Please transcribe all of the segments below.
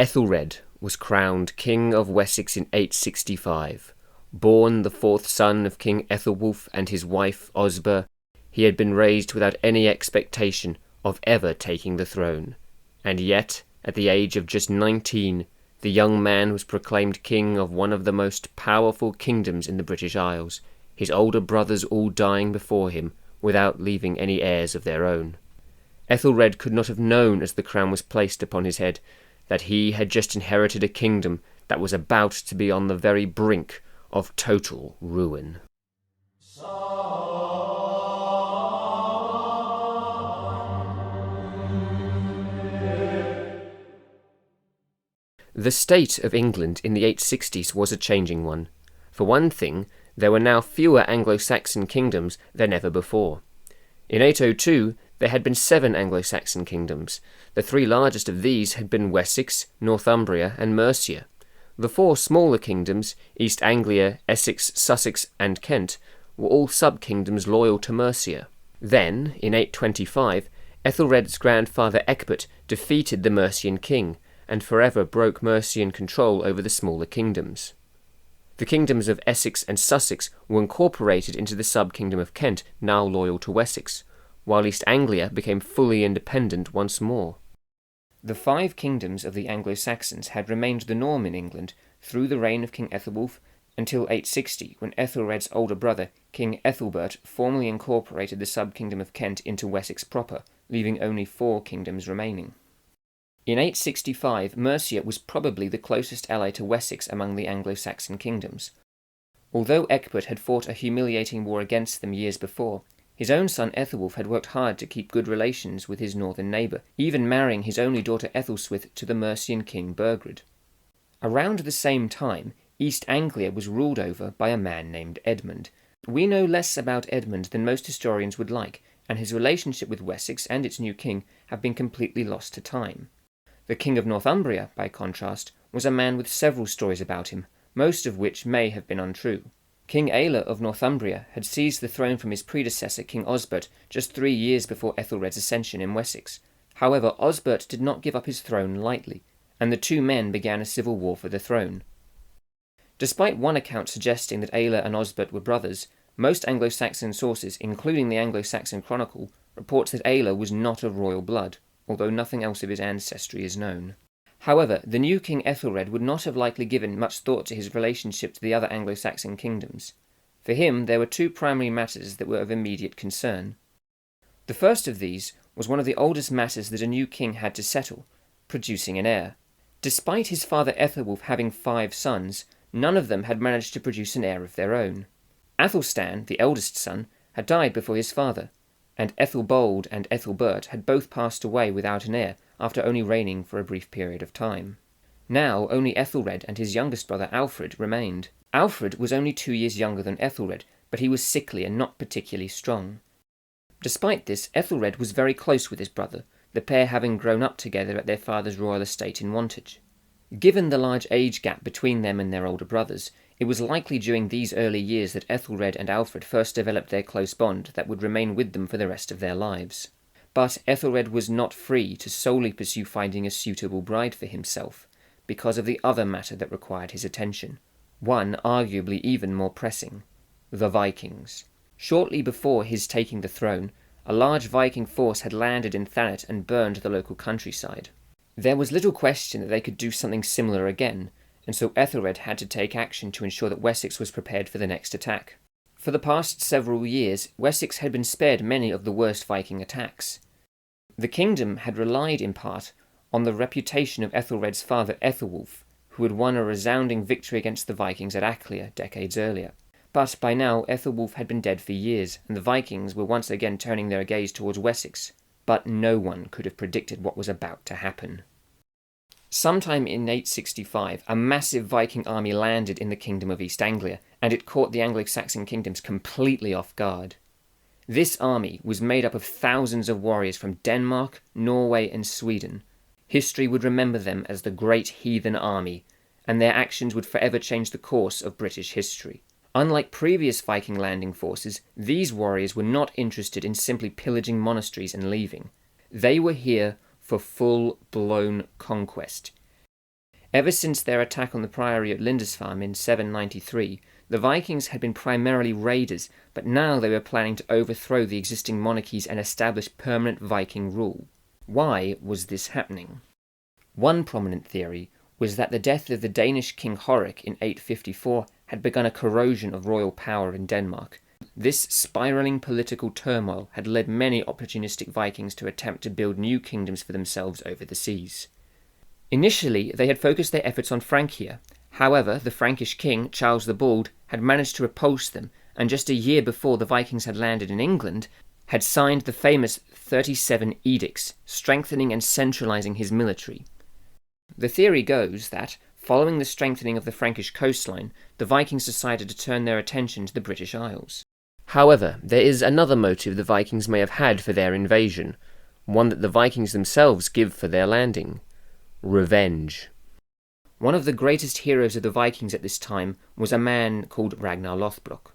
Aethelred was crowned King of Wessex in 865. Born the fourth son of King Ethelwulf and his wife Osber, he had been raised without any expectation of ever taking the throne. And yet, at the age of just 19, the young man was proclaimed king of one of the most powerful kingdoms in the British Isles, his older brothers all dying before him without leaving any heirs of their own. Aethelred could not have known as the crown was placed upon his head that he had just inherited a kingdom that was about to be on the very brink of total ruin. The state of England in the 860s was a changing one. For one thing, there were now fewer Anglo-Saxon kingdoms than ever before. In 802, there had been 7 Anglo-Saxon kingdoms. The 3 largest of these had been Wessex, Northumbria, and Mercia. The 4 smaller kingdoms, East Anglia, Essex, Sussex, and Kent, were all sub-kingdoms loyal to Mercia. Then, in 825, Ethelred's grandfather Ecgbert defeated the Mercian king, and forever broke Mercian control over the smaller kingdoms. The kingdoms of Essex and Sussex were incorporated into the sub-kingdom of Kent, now loyal to Wessex, while East Anglia became fully independent once more. The 5 kingdoms of the Anglo-Saxons had remained the norm in England through the reign of King Ethelwulf until 860, when Ethelred's older brother, King Ethelbert, formally incorporated the sub-kingdom of Kent into Wessex proper, leaving only 4 kingdoms remaining. In 865, Mercia was probably the closest ally to Wessex among the Anglo-Saxon kingdoms. Although Ecgbert had fought a humiliating war against them years before, his own son Ethelwulf had worked hard to keep good relations with his northern neighbour, even marrying his only daughter Ethelswith to the Mercian king Burgred. Around the same time, East Anglia was ruled over by a man named Edmund. We know less about Edmund than most historians would like, and his relationship with Wessex and its new king have been completely lost to time. The King of Northumbria, by contrast, was a man with several stories about him, most of which may have been untrue. King Aelfred of Northumbria had seized the throne from his predecessor King Osbert just 3 years before Ethelred's ascension in Wessex. However, Osbert did not give up his throne lightly, and the 2 men began a civil war for the throne. Despite one account suggesting that Aelfred and Osbert were brothers, most Anglo-Saxon sources, including the Anglo-Saxon Chronicle, reports that Aelfred was not of royal blood, although nothing else of his ancestry is known. However, the new King Aethelred would not have likely given much thought to his relationship to the other Anglo-Saxon kingdoms. For him, there were 2 primary matters that were of immediate concern. The first of these was one of the oldest matters that a new king had to settle, producing an heir. Despite his father Ethelwulf having 5 sons, none of them had managed to produce an heir of their own. Athelstan, the eldest son, had died before his father, and Ethelbald and Ethelbert had both passed away without an heir after only reigning for a brief period of time. Now only Aethelred and his youngest brother Aelfred remained. Aelfred was only 2 years younger than Ethelred, but he was sickly and not particularly strong. Despite this, Ethelred was very close with his brother, the pair having grown up together at their father's royal estate in Wantage. Given the large age gap between them and their older brothers, it was likely during these early years that Ethelred and Aelfred first developed their close bond that would remain with them for the rest of their lives. But Ethelred was not free to solely pursue finding a suitable bride for himself, because of the other matter that required his attention, one arguably even more pressing: the Vikings. Shortly before his taking the throne, a large Viking force had landed in Thanet and burned the local countryside. There was little question that they could do something similar again, and so Ethelred had to take action to ensure that Wessex was prepared for the next attack. For the past several years, Wessex had been spared many of the worst Viking attacks. The kingdom had relied in part on the reputation of Ethelred's father Ethelwulf, who had won a resounding victory against the Vikings at Aclia decades earlier. But by now Ethelwulf had been dead for years, and the Vikings were once again turning their gaze towards Wessex. But no one could have predicted what was about to happen. Sometime in 865, a massive Viking army landed in the kingdom of East Anglia, and it caught the Anglo-Saxon kingdoms completely off guard. This army was made up of thousands of warriors from Denmark, Norway, and Sweden. History would remember them as the Great Heathen Army, and their actions would forever change the course of British history. Unlike previous Viking landing forces, these warriors were not interested in simply pillaging monasteries and leaving. They were here for full-blown conquest. Ever since their attack on the priory at Lindisfarne in 793, the Vikings had been primarily raiders, but now they were planning to overthrow the existing monarchies and establish permanent Viking rule. Why was this happening? One prominent theory was that the death of the Danish king Horik in 854 had begun a corrosion of royal power in Denmark. This spiralling political turmoil had led many opportunistic Vikings to attempt to build new kingdoms for themselves over the seas. Initially, they had focused their efforts on Francia. However, the Frankish king, Charles the Bald, had managed to repulse them, and just a year before the Vikings had landed in England, had signed the famous 37 edicts, strengthening and centralizing his military. The theory goes that, following the strengthening of the Frankish coastline, the Vikings decided to turn their attention to the British Isles. However, there is another motive the Vikings may have had for their invasion, one that the Vikings themselves give for their landing: revenge. One of the greatest heroes of the Vikings at this time was a man called Ragnar Lothbrok.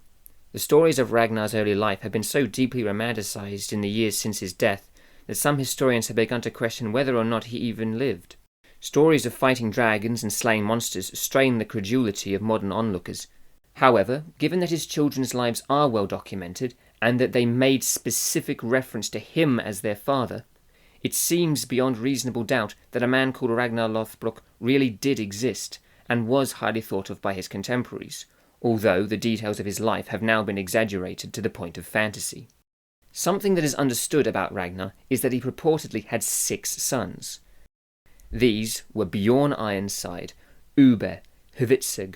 The stories of Ragnar's early life have been so deeply romanticized in the years since his death that some historians have begun to question whether or not he even lived. Stories of fighting dragons and slaying monsters strain the credulity of modern onlookers. However, given that his children's lives are well documented, and that they made specific reference to him as their father, it seems beyond reasonable doubt that a man called Ragnar Lothbrok really did exist, and was highly thought of by his contemporaries, although the details of his life have now been exaggerated to the point of fantasy. Something that is understood about Ragnar is that he purportedly had 6 sons. These were Bjorn Ironside, Ube, Hvitsig,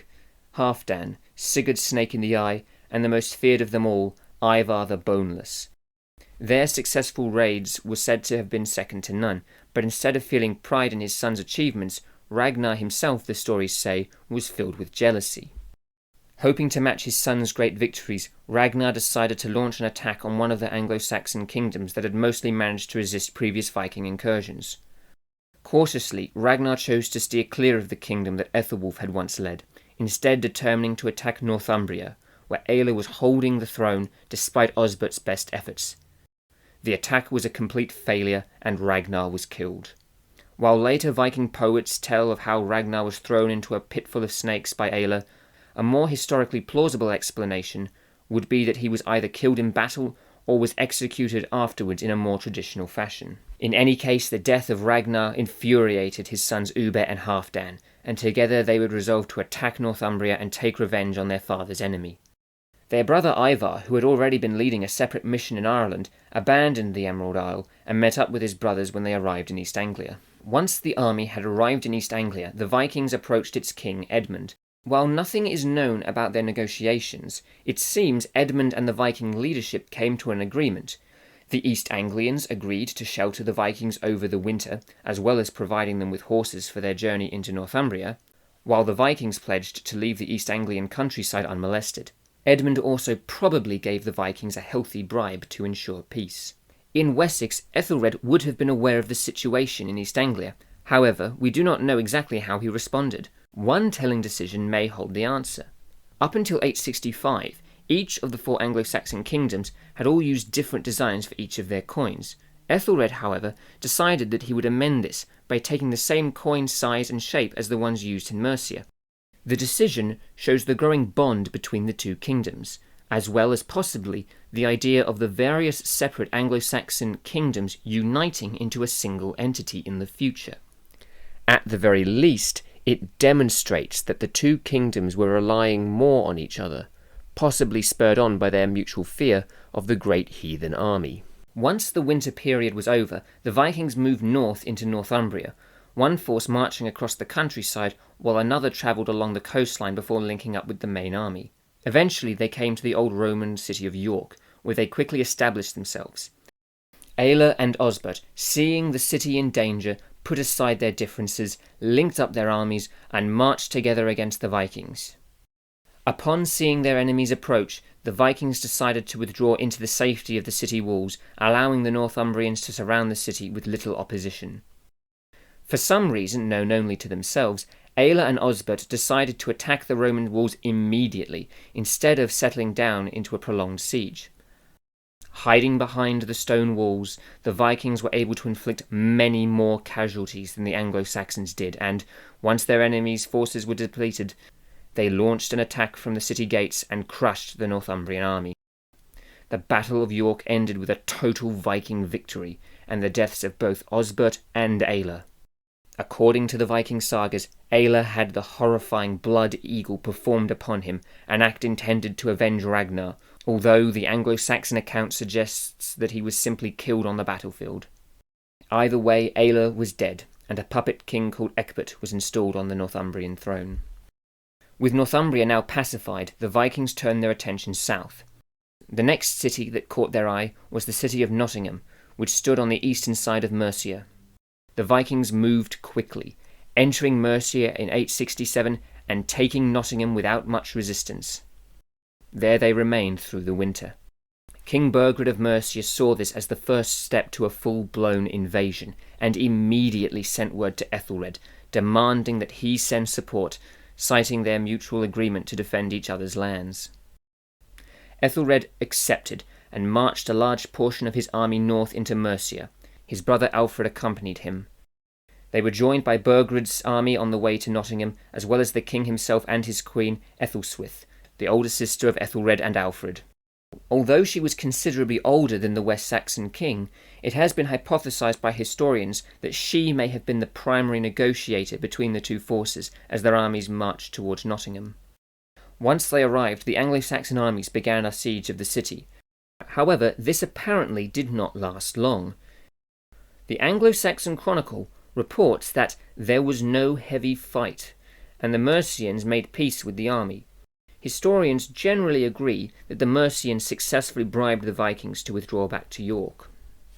Halfdan, Sigurd Snake in the Eye, and the most feared of them all, Ivar the Boneless. Their successful raids were said to have been second to none, but instead of feeling pride in his son's achievements, Ragnar himself, the stories say, was filled with jealousy. Hoping to match his son's great victories, Ragnar decided to launch an attack on one of the Anglo-Saxon kingdoms that had mostly managed to resist previous Viking incursions. Cautiously, Ragnar chose to steer clear of the kingdom that Ethelwulf had once led, instead determining to attack Northumbria, where Aelle was holding the throne despite Osbert's best efforts. The attack was a complete failure, and Ragnar was killed. While later Viking poets tell of how Ragnar was thrown into a pit full of snakes by Aelle, a more historically plausible explanation would be that he was either killed in battle or was executed afterwards in a more traditional fashion. In any case, the death of Ragnar infuriated his sons Ube and Halfdan, and together they would resolve to attack Northumbria and take revenge on their father's enemy. Their brother Ivar, who had already been leading a separate mission in Ireland, abandoned the Emerald Isle and met up with his brothers when they arrived in East Anglia. Once the army had arrived in East Anglia, the Vikings approached its king Edmund. While nothing is known about their negotiations, it seems Edmund and the Viking leadership came to an agreement. The East Anglians agreed to shelter the Vikings over the winter, as well as providing them with horses for their journey into Northumbria, while the Vikings pledged to leave the East Anglian countryside unmolested. Edmund also probably gave the Vikings a healthy bribe to ensure peace. In Wessex, Aethelred would have been aware of the situation in East Anglia. However, we do not know exactly how he responded. One telling decision may hold the answer. Up until 865, each of the 4 Anglo-Saxon kingdoms had all used different designs for each of their coins. Aethelred, however, decided that he would amend this by taking the same coin size and shape as the ones used in Mercia. The decision shows the growing bond between the 2 kingdoms, as well as possibly the idea of the various separate Anglo-Saxon kingdoms uniting into a single entity in the future. At the very least, it demonstrates that the 2 kingdoms were relying more on each other, possibly spurred on by their mutual fear of the great heathen army. Once the winter period was over, the Vikings moved north into Northumbria, one force marching across the countryside while another travelled along the coastline before linking up with the main army. Eventually they came to the old Roman city of York, where they quickly established themselves. Aelle and Osbert, seeing the city in danger, put aside their differences, linked up their armies, and marched together against the Vikings. Upon seeing their enemies approach, the Vikings decided to withdraw into the safety of the city walls, allowing the Northumbrians to surround the city with little opposition. For some reason known only to themselves, Aelle and Osbert decided to attack the Roman walls immediately, instead of settling down into a prolonged siege. Hiding behind the stone walls, the Vikings were able to inflict many more casualties than the Anglo-Saxons did, and once their enemies' forces were depleted, they launched an attack from the city gates and crushed the Northumbrian army. The Battle of York ended with a total Viking victory, and the deaths of both Osbert and Aelle. According to the Viking sagas, Aelle had the horrifying blood eagle performed upon him, an act intended to avenge Ragnar, although the Anglo-Saxon account suggests that he was simply killed on the battlefield. Either way, Aelle was dead, and a puppet king called Ecgbert was installed on the Northumbrian throne. With Northumbria now pacified, the Vikings turned their attention south. The next city that caught their eye was the city of Nottingham, which stood on the eastern side of Mercia. The Vikings moved quickly, entering Mercia in 867 and taking Nottingham without much resistance. There they remained through the winter. King Burgred of Mercia saw this as the first step to a full-blown invasion, and immediately sent word to Aethelred, demanding that he send support, citing their mutual agreement to defend each other's lands. Aethelred accepted, and marched a large portion of his army north into Mercia. His brother Aelfred accompanied him. They were joined by Burgred's army on the way to Nottingham, as well as the king himself and his queen, Aethelswith, the older sister of Aethelred and Alfred. Although she was considerably older than the West Saxon king, it has been hypothesized by historians that she may have been the primary negotiator between the two forces as their armies marched towards Nottingham. Once they arrived, the Anglo-Saxon armies began a siege of the city. However, this apparently did not last long. The Anglo-Saxon Chronicle reports that there was no heavy fight, and the Mercians made peace with the army. Historians generally agree that the Mercians successfully bribed the Vikings to withdraw back to York.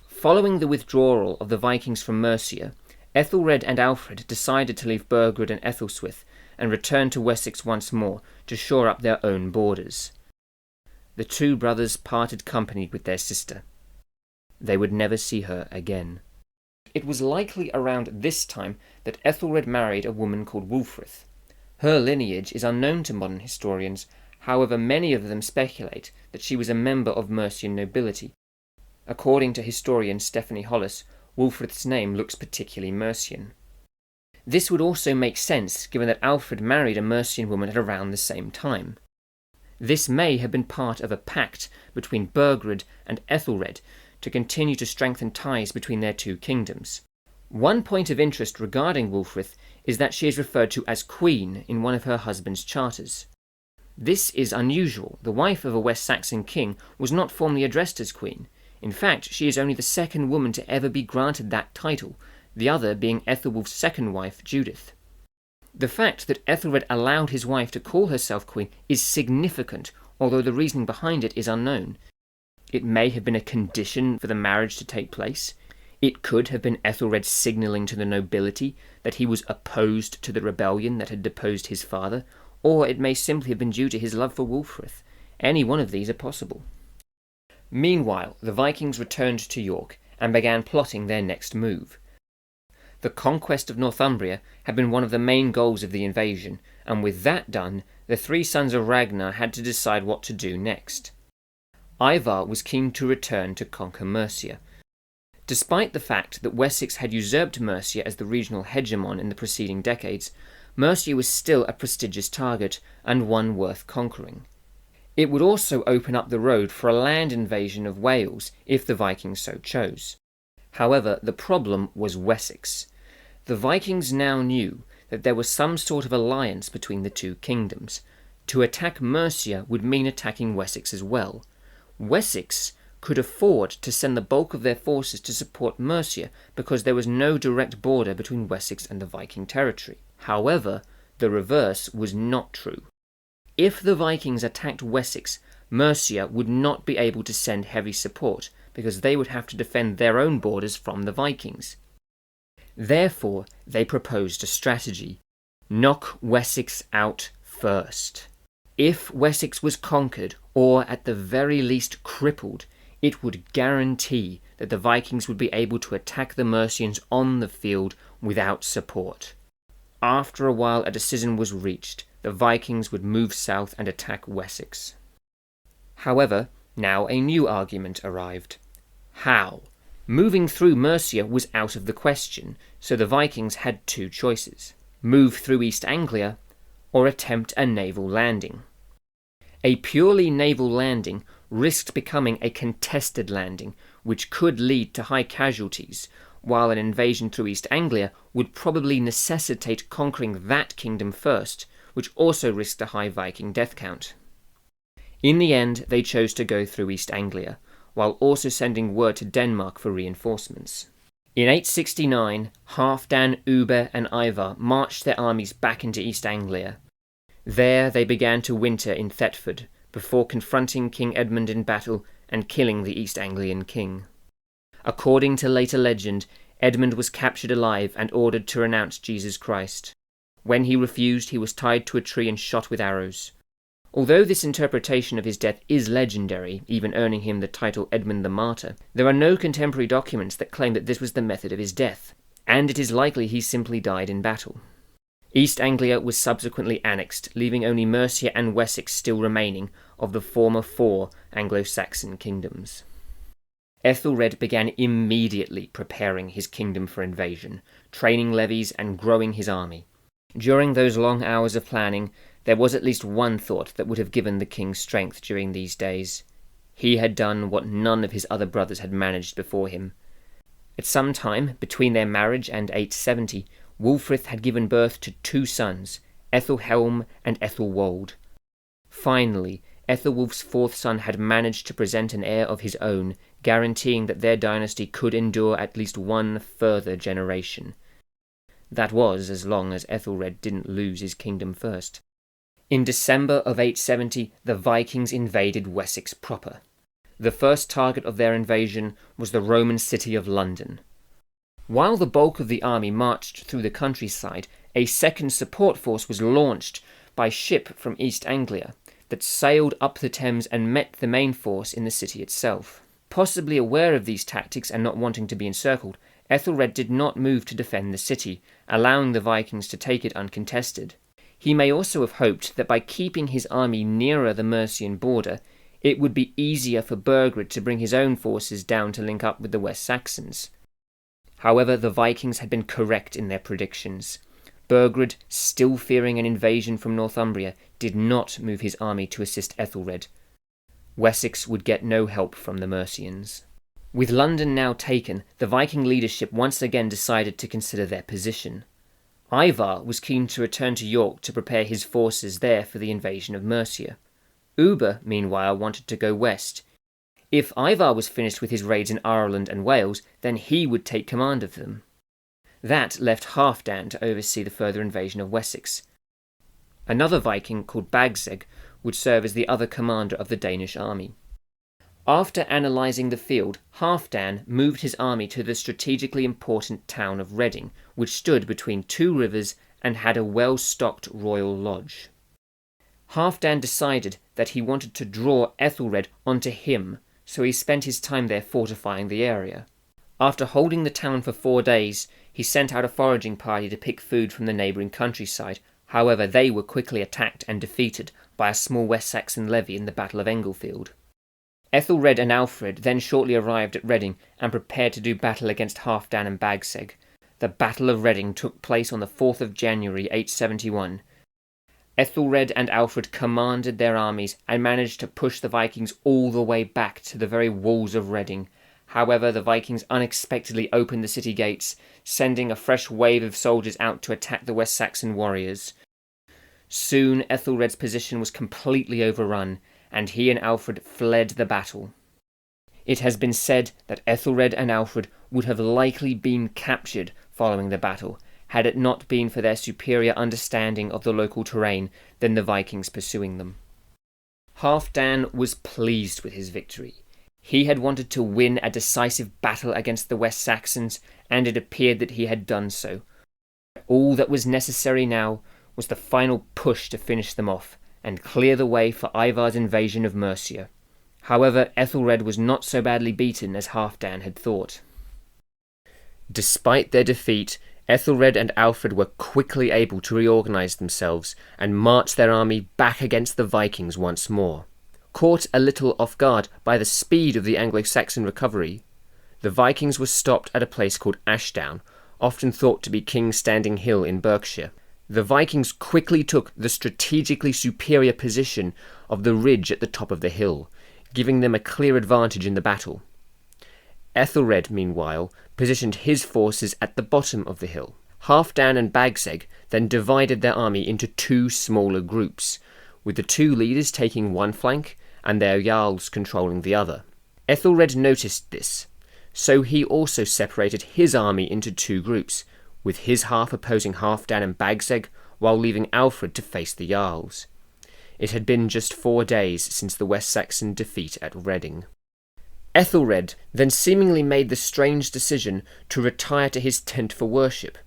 Following the withdrawal of the Vikings from Mercia, Aethelred and Alfred decided to leave Burgred and Aethelswith and return to Wessex once more to shore up their own borders. The two brothers parted company with their sister. They would never see her again. It was likely around this time that Aethelred married a woman called Wulfrith. Her lineage is unknown to modern historians, however many of them speculate that she was a member of Mercian nobility. According to historian Stephanie Hollis, Wulfrith's name looks particularly Mercian. This would also make sense given that Alfred married a Mercian woman at around the same time. This may have been part of a pact between Burgred and Aethelred to continue to strengthen ties between their two kingdoms. One point of interest regarding Wulfrith is that she is referred to as Queen in one of her husband's charters. This is unusual. The wife of a West Saxon king was not formally addressed as Queen. In fact, she is only the second woman to ever be granted that title, the other being Ethelwulf's second wife, Judith. The fact that Aethelred allowed his wife to call herself Queen is significant, although the reasoning behind it is unknown. It may have been a condition for the marriage to take place. It could have been Aethelred signalling to the nobility that he was opposed to the rebellion that had deposed his father, or it may simply have been due to his love for Wulfrith. Any one of these are possible. Meanwhile, the Vikings returned to York and began plotting their next move. The conquest of Northumbria had been one of the main goals of the invasion, and with that done, the three sons of Ragnar had to decide what to do next. Ivar was keen to return to conquer Mercia. Despite the fact that Wessex had usurped Mercia as the regional hegemon in the preceding decades, Mercia was still a prestigious target and one worth conquering. It would also open up the road for a land invasion of Wales if the Vikings so chose. However, the problem was Wessex. The Vikings now knew that there was some sort of alliance between the two kingdoms. To attack Mercia would mean attacking Wessex as well. Wessex could afford to send the bulk of their forces to support Mercia because there was no direct border between Wessex and the Viking territory. However, the reverse was not true. If the Vikings attacked Wessex, Mercia would not be able to send heavy support because they would have to defend their own borders from the Vikings. Therefore, they proposed a strategy: knock Wessex out first. If Wessex was conquered, or at the very least crippled, it would guarantee that the Vikings would be able to attack the Mercians on the field without support. After a while, a decision was reached. The Vikings would move south and attack Wessex. However, Now a new argument arrived. How? Moving through Mercia was out of the question, so the Vikings had two choices: move through East Anglia, or attempt a naval landing. A purely naval landing risked becoming a contested landing, which could lead to high casualties, while an invasion through East Anglia would probably necessitate conquering that kingdom first, which also risked a high Viking death count. In the end, they chose to go through East Anglia, while also sending word to Denmark for reinforcements. In 869, Halfdan, Ubbe and Ivar marched their armies back into East Anglia. There they began to winter in Thetford, before confronting King Edmund in battle and killing the East Anglian king. According to later legend, Edmund was captured alive and ordered to renounce Jesus Christ. When he refused, he was tied to a tree and shot with arrows. Although this interpretation of his death is legendary, even earning him the title Edmund the Martyr, there are no contemporary documents that claim that this was the method of his death, and it is likely he simply died in battle. East Anglia was subsequently annexed, leaving only Mercia and Wessex still remaining of the former 4 Anglo-Saxon kingdoms. Aethelred began immediately preparing his kingdom for invasion, training levies and growing his army. During those long hours of planning, there was at least one thought that would have given the king strength during these days. He had done what none of his other brothers had managed before him. At some time between their marriage and 870, Wulfrith had given birth to 2 sons, Ethelhelm and Ethelwold. Finally, Ethelwulf's 4th son had managed to present an heir of his own, guaranteeing that their dynasty could endure at least one further generation. That was as long as Aethelred didn't lose his kingdom first. In December of 870, the Vikings invaded Wessex proper. The first target of their invasion was the Roman city of London. While the bulk of the army marched through the countryside, a second support force was launched by ship from East Anglia that sailed up the Thames and met the main force in the city itself. Possibly aware of these tactics and not wanting to be encircled, Aethelred did not move to defend the city, allowing the Vikings to take it uncontested. He may also have hoped that by keeping his army nearer the Mercian border, it would be easier for Burgred to bring his own forces down to link up with the West Saxons. However, the Vikings had been correct in their predictions. Burgred, still fearing an invasion from Northumbria, did not move his army to assist Aethelred. Wessex would get no help from the Mercians. With London now taken, the Viking leadership once again decided to consider their position. Ivar was keen to return to York to prepare his forces there for the invasion of Mercia. Ubbe, meanwhile, wanted to go west. If Ivar was finished with his raids in Ireland and Wales, then he would take command of them. That left Halfdan to oversee the further invasion of Wessex. Another Viking called Bagseg would serve as the other commander of the Danish army. After analysing the field, Halfdan moved his army to the strategically important town of Reading, which stood between 2 rivers and had a well-stocked royal lodge. Halfdan decided that he wanted to draw Aethelred onto him, so he spent his time there fortifying the area. After holding the town for 4 days, he sent out a foraging party to pick food from the neighbouring countryside. However, they were quickly attacked and defeated by a small West Saxon levy in the Battle of Englefield. Aethelred and Aelfred then shortly arrived at Reading and prepared to do battle against Halfdan and Bagseg. The Battle of Reading took place on the 4th of January 871. Aethelred and Aelfred commanded their armies and managed to push the Vikings all the way back to the very walls of Reading. However, the Vikings unexpectedly opened the city gates, sending a fresh wave of soldiers out to attack the West Saxon warriors. Soon Aethelred's position was completely overrun, and he and Aelfred fled the battle. It has been said that Aethelred and Aelfred would have likely been captured following the battle, had it not been for their superior understanding of the local terrain than the Vikings pursuing them. Halfdan was pleased with his victory. He had wanted to win a decisive battle against the West Saxons, and it appeared that he had done so. All that was necessary now was the final push to finish them off, and clear the way for Ivar's invasion of Mercia. However, Aethelred was not so badly beaten as Halfdan had thought. Despite their defeat, Aethelred and Aelfred were quickly able to reorganise themselves and march their army back against the Vikings once more. Caught a little off guard by the speed of the Anglo-Saxon recovery, the Vikings were stopped at a place called Ashdown, often thought to be King's Standing Hill in Berkshire. The Vikings quickly took the strategically superior position of the ridge at the top of the hill, giving them a clear advantage in the battle. Aethelred, meanwhile, positioned his forces at the bottom of the hill. Halfdan and Bagseg then divided their army into two smaller groups, with the two leaders taking one flank and their jarls controlling the other. Aethelred noticed this, so he also separated his army into two groups, with his half opposing Halfdan and Bagseg, while leaving Aelfred to face the jarls. It had been just 4 days since the West Saxon defeat at Reading. Aethelred then seemingly made the strange decision to retire to his tent for worship,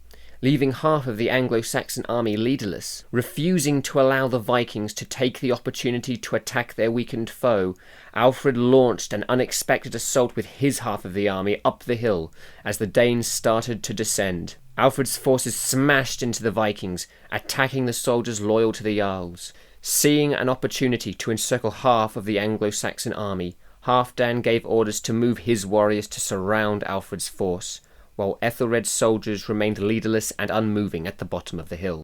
leaving half of the Anglo-Saxon army leaderless. Refusing to allow the Vikings to take the opportunity to attack their weakened foe, Aelfred launched an unexpected assault with his half of the army up the hill as the Danes started to descend. Aelfred's forces smashed into the Vikings, attacking the soldiers loyal to the jarls. Seeing an opportunity to encircle half of the Anglo-Saxon army, Halfdan gave orders to move his warriors to surround Aelfred's force, while Aethelred's soldiers remained leaderless and unmoving at the bottom of the hill.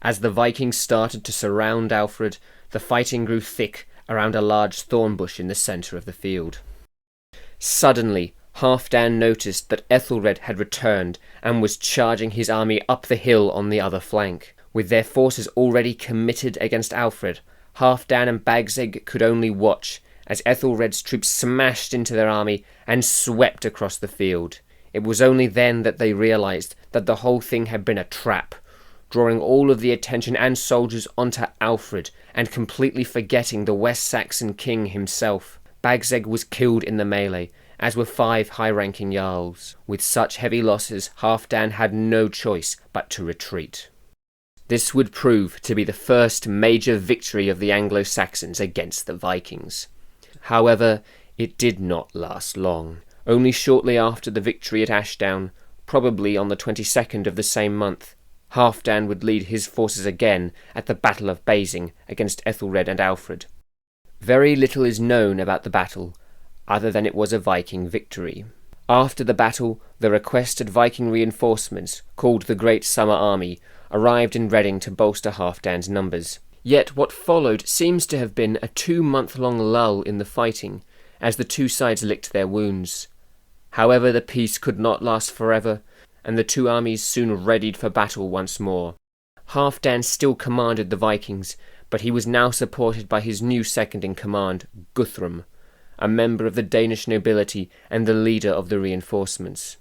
As the Vikings started to surround Aelfred, the fighting grew thick around a large thorn bush in the centre of the field. Suddenly, Halfdan noticed that Aethelred had returned and was charging his army up the hill on the other flank. With their forces already committed against Aelfred, Halfdan and Bagseg could only watch as Aethelred's troops smashed into their army and swept across the field. It was only then that they realised that the whole thing had been a trap, drawing all of the attention and soldiers onto Aelfred and completely forgetting the West Saxon king himself. Bagseg was killed in the melee, as were 5 high-ranking jarls. With such heavy losses, Halfdan had no choice but to retreat. This would prove to be the first major victory of the Anglo-Saxons against the Vikings. However, it did not last long. Only shortly after the victory at Ashdown, probably on the 22nd of the same month, Halfdan would lead his forces again at the Battle of Basing against Aethelred and Aelfred. Very little is known about the battle, other than it was a Viking victory. After the battle, the requested Viking reinforcements, called the Great Summer Army, arrived in Reading to bolster Halfdan's numbers. Yet what followed seems to have been a 2-month-long lull in the fighting, as the two sides licked their wounds. However, the peace could not last forever, and the two armies soon readied for battle once more. Halfdan still commanded the Vikings, but he was now supported by his new second-in-command, Guthrum, a member of the Danish nobility and the leader of the reinforcements.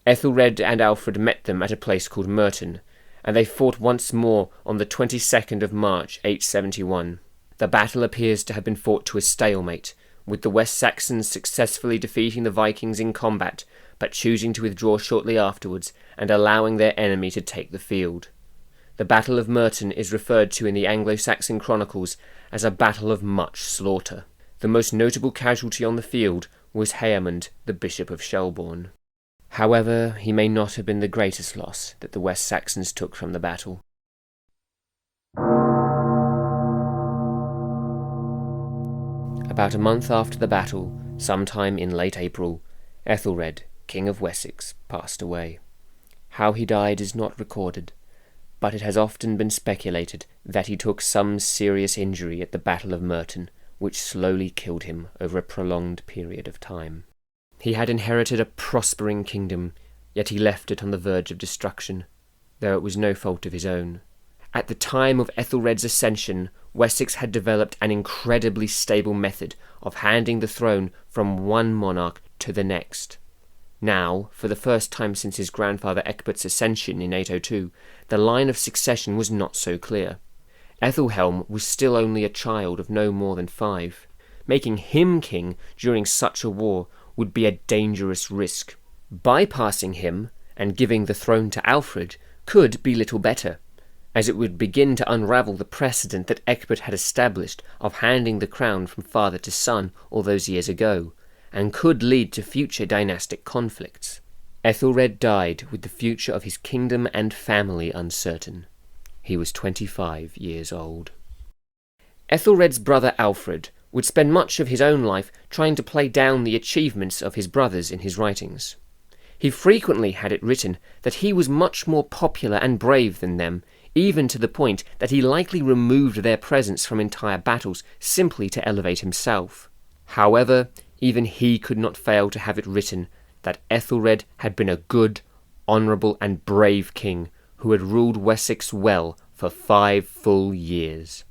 Aethelred and Aelfred met them at a place called Merton, and they fought once more on the 22nd of March 871. The battle appears to have been fought to a stalemate, with the West Saxons successfully defeating the Vikings in combat, but choosing to withdraw shortly afterwards and allowing their enemy to take the field. The Battle of Merton is referred to in the Anglo-Saxon chronicles as a battle of much slaughter. The most notable casualty on the field was Heamund, the Bishop of Shelbourne. However, he may not have been the greatest loss that the West Saxons took from the battle. About a month after the battle, sometime in late April, Aethelred, King of Wessex, passed away. How he died is not recorded, but it has often been speculated that he took some serious injury at the Battle of Merton, which slowly killed him over a prolonged period of time. He had inherited a prospering kingdom, yet he left it on the verge of destruction, though it was no fault of his own. At the time of Aethelred's ascension, Wessex had developed an incredibly stable method of handing the throne from one monarch to the next. Now, for the first time since his grandfather Ecbert's ascension in 802, the line of succession was not so clear. Ethelhelm was still only a child of no more than 5. Making him king during such a war would be a dangerous risk. Bypassing him and giving the throne to Aelfred could be little better, as it would begin to unravel the precedent that Ecbert had established of handing the crown from father to son all those years ago, and could lead to future dynastic conflicts. Aethelred died with the future of his kingdom and family uncertain. He was 25 years old. Ethelred's brother Aelfred would spend much of his own life trying to play down the achievements of his brothers in his writings. He frequently had it written that he was much more popular and brave than them, even to the point that he likely removed their presence from entire battles simply to elevate himself. However, even he could not fail to have it written that Aethelred had been a good, honourable and brave king who had ruled Wessex well for 5 full years.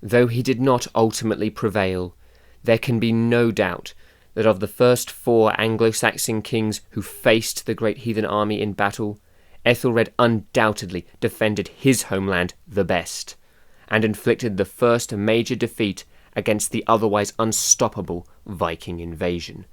Though he did not ultimately prevail, there can be no doubt that of the first 4 Anglo-Saxon kings who faced the great heathen army in battle, Aethelred undoubtedly defended his homeland the best, and inflicted the first major defeat against the otherwise unstoppable Viking invasion.